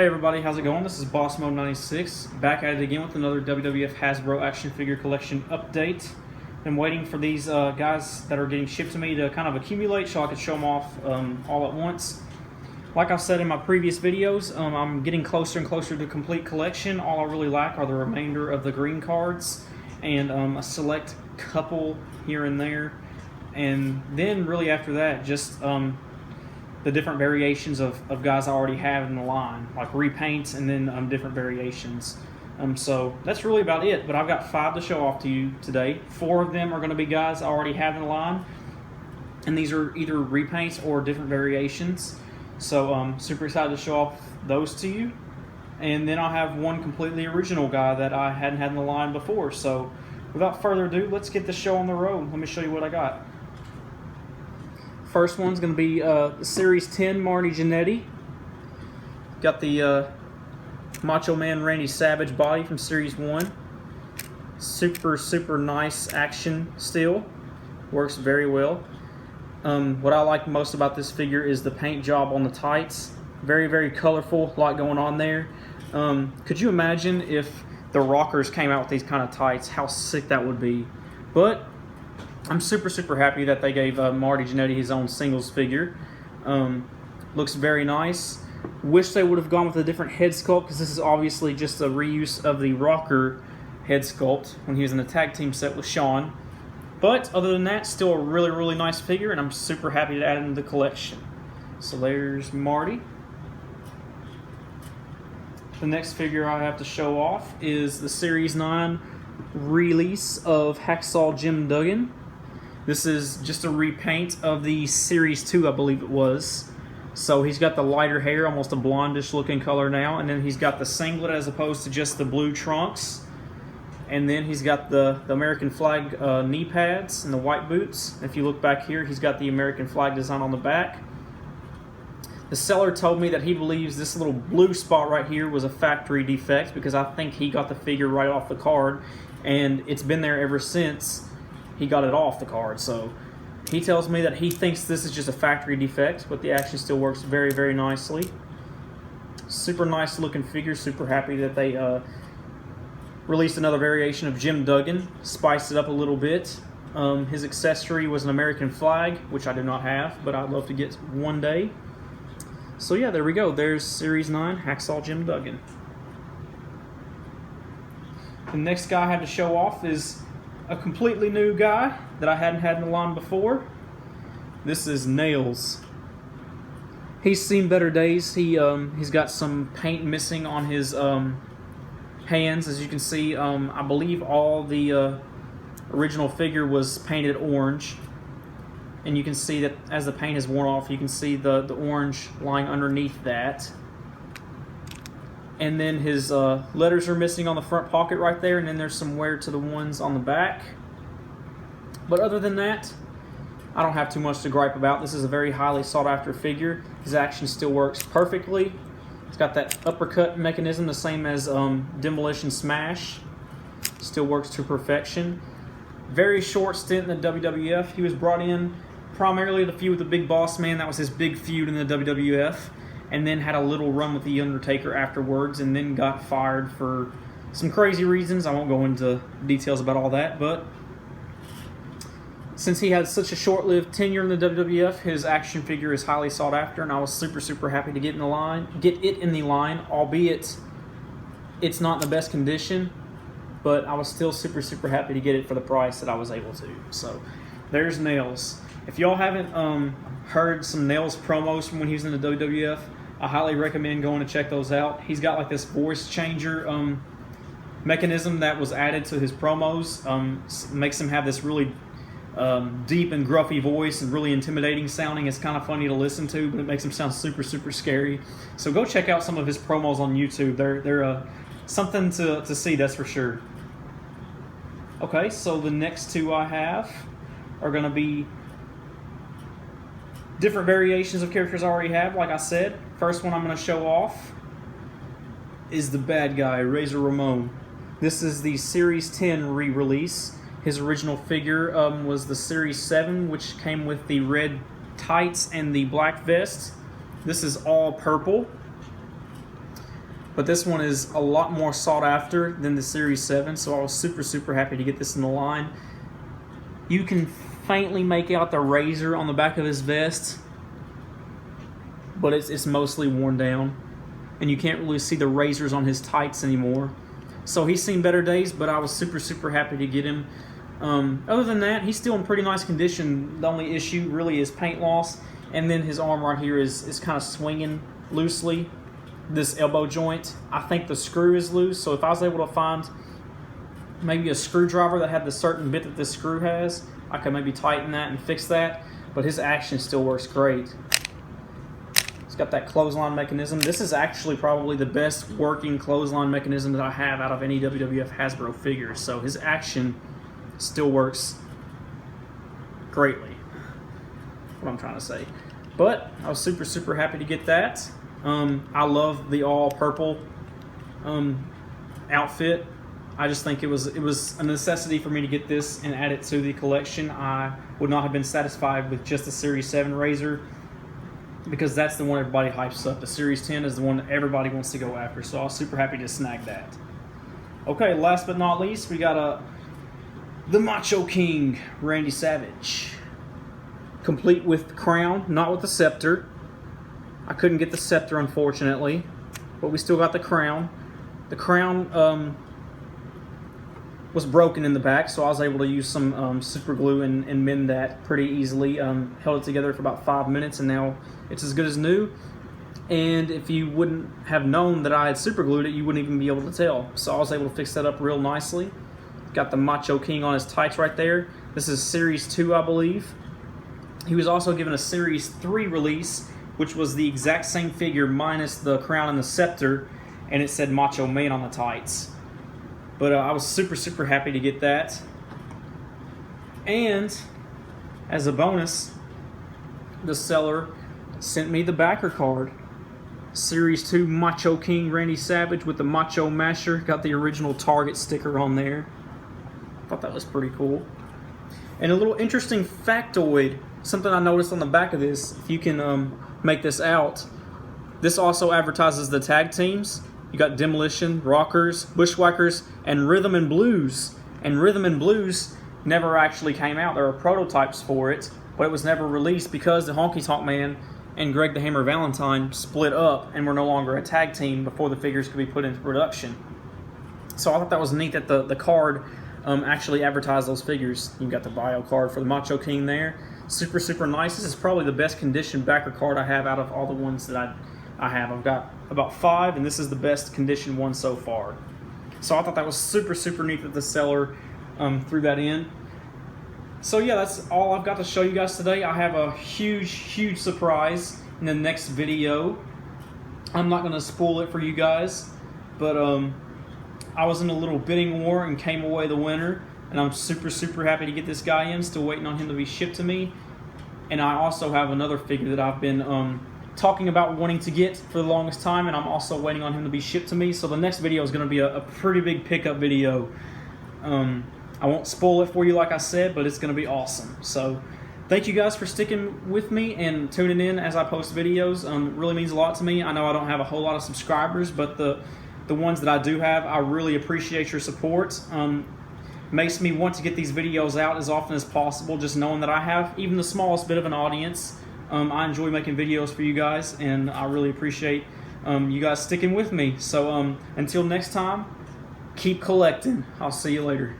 everybody, how's it going? This is Boss Mode 96, back at it again with another WWF Hasbro action figure collection update. Been waiting for these guys that are getting shipped to me to kind of accumulate so I could show them off all at once. Like I've said in my previous videos, I'm getting closer and closer to complete collection. All I really lack are the remainder of the green cards and a select couple here and there. And then really after that, just the different variations of guys I already have in the line, like repaints and then different variations. So that's really about it, but I've got 5 to show off to you today. 4 of them are going to be guys I already have in the line, and these are either repaints or different variations. So I'm super excited to show off those to you. And then I'll have one completely original guy that I hadn't had in the line before. So without further ado, let's get the show on the road. Let me show you what I got. First one's going to be the Series 10 Marty Jannetty. Got the Macho Man Randy Savage body from Series 1. Super nice action still. Works very well. What I like most about this figure is the paint job on the tights. Very colorful, a lot going on there. Could you imagine if the Rockers came out with these kind of tights? How sick that would be. But I'm super happy that they gave Marty Jannetty his own singles figure. Looks very nice. Wish they would have gone with a different head sculpt, because this is obviously just a reuse of the Rocker head sculpt when he was in the tag team set with Shawn. But other than that, still a really nice figure, and I'm super happy to add him to the collection. So there's Marty. The next figure I have to show off is the Series 9 release of Hacksaw Jim Duggan. This is just a repaint of the Series 2, I believe it was. So he's got the lighter hair, almost a blondish looking color now, and then he's got the singlet as opposed to just the blue trunks. And then he's got the American flag knee pads and the white boots. If you look back here, he's got the American flag design on the back. The seller told me that he believes this little blue spot right here was a factory defect, because I think he got the figure right off the card, and it's been there ever since he got it off the card. So he tells me that he thinks this is just a factory defect, but the action still works very nicely. Super nice looking figure. Super happy that they released another variation of Jim Duggan, spiced it up a little bit. His accessory was an American flag, which I do not have, but I'd love to get one day. So yeah, there we go. There's Series 9 Hacksaw Jim Duggan. The next guy I had to show off is a completely new guy that I hadn't had in the line before. This is Nails. He's seen better days. He's got some paint missing on his hands, as you can see. I believe all the original figure was painted orange, and you can see that as the paint has worn off, you can see the orange lying underneath that. And then his letters are missing on the front pocket right there, and then there's some wear to the ones on the back. But other than that, I don't have too much to gripe about. This is a very highly sought after figure. His action still works perfectly. It's got that uppercut mechanism, the same as Demolition Smash. Still works to perfection. Very short stint in the WWF. He was brought in primarily to feud with the Big Boss Man. That was his big feud in the WWF. And then had a little run with The Undertaker afterwards, and then got fired for some crazy reasons. I won't go into details about all that, but since he had such a short-lived tenure in the WWF, his action figure is highly sought after, and I was super happy to get it in the line, albeit it's not in the best condition, but I was still super happy to get it for the price that I was able to. So there's Nails. If y'all haven't heard some Nails promos from when he was in the WWF, I highly recommend going to check those out. He's got like this voice changer mechanism that was added to his promos. Makes him have this really deep and gruffy voice and really intimidating sounding. It's kind of funny to listen to, but it makes him sound super scary. So go check out some of his promos on YouTube. They're something to see, that's for sure. Okay, so the next 2 I have are going to be different variations of characters I already have, like I said. First one I'm going to show off is the bad guy, Razor Ramon. This is the Series 10 re-release. His original figure was the Series 7, which came with the red tights and the black vest. This is all purple. but this one is a lot more sought after than the Series 7, so I was super happy to get this in the line. You can faintly make out the razor on the back of his vest, but it's mostly worn down, and you can't really see the razors on his tights anymore. So he's seen better days, but I was super happy to get him. Other than that, he's still in pretty nice condition. The only issue really is paint loss, and then his arm right here is kind of swinging loosely. This elbow joint, I think the screw is loose, so if I was able to find maybe a screwdriver that had the certain bit that this screw has, I could maybe tighten that and fix that, but his action still works great. It's got that clothesline mechanism. This is actually probably the best working clothesline mechanism that I have out of any WWF Hasbro figure, so his action still works greatly. That's what I'm trying to say. But I was super happy to get that. I love the all purple outfit. I just think it was a necessity for me to get this and add it to the collection. I would not have been satisfied with just the Series 7 Razor, because that's the one everybody hypes up. The Series 10 is the one that everybody wants to go after, so I was super happy to snag that. Okay, last but not least, we got the Macho King, Randy Savage. Complete with the crown, not with the scepter. I couldn't get the scepter, unfortunately, but we still got the crown. The crown was broken in the back, so I was able to use some super glue and mend that pretty easily. Held it together for about 5 minutes, and now it's as good as new. And if you wouldn't have known that I had super glued it, you wouldn't even be able to tell. So I was able to fix that up real nicely. Got the Macho King on his tights right there. This is Series 2, I believe. He was also given a Series 3 release, which was the exact same figure minus the crown and the scepter, and it said Macho Man on the tights. But I was super happy to get that. And as a bonus, the seller sent me the backer card. Series 2 Macho King Randy Savage with the Macho Masher. Got the original Target sticker on there. Thought that was pretty cool. And a little interesting factoid, something I noticed on the back of this, if you can make this out, this also advertises the tag teams. You got Demolition, Rockers, Bushwhackers, and Rhythm and Blues. And Rhythm and Blues never actually came out. There were prototypes for it, but it was never released because the Honky Tonk Man and Greg the Hammer Valentine split up and were no longer a tag team before the figures could be put into production. So I thought that was neat that the card actually advertised those figures. You got the bio card for the Macho King there. Super nice. This is probably the best condition backer card I have out of all the ones that I have. I've got about 5, and this is the best condition one so far. So I thought that was super neat that the seller threw that in. So yeah, that's all I've got to show you guys today. I have a huge surprise in the next video. I'm not going to spoil it for you guys, but I was in a little bidding war and came away the winner, and I'm super happy to get this guy in. Still waiting on him to be shipped to me. And I also have another figure that I've been talking about wanting to get for the longest time, and I'm also waiting on him to be shipped to me. So the next video is going to be a pretty big pickup video. I won't spoil it for you like I said, but it's going to be awesome. So thank you guys for sticking with me and tuning in as I post videos. It really means a lot to me. I know I don't have a whole lot of subscribers, but the ones that I do have, I really appreciate your support. Makes me want to get these videos out as often as possible, just knowing that I have even the smallest bit of an audience. I enjoy making videos for you guys, and I really appreciate you guys sticking with me. So until next time, keep collecting. I'll see you later.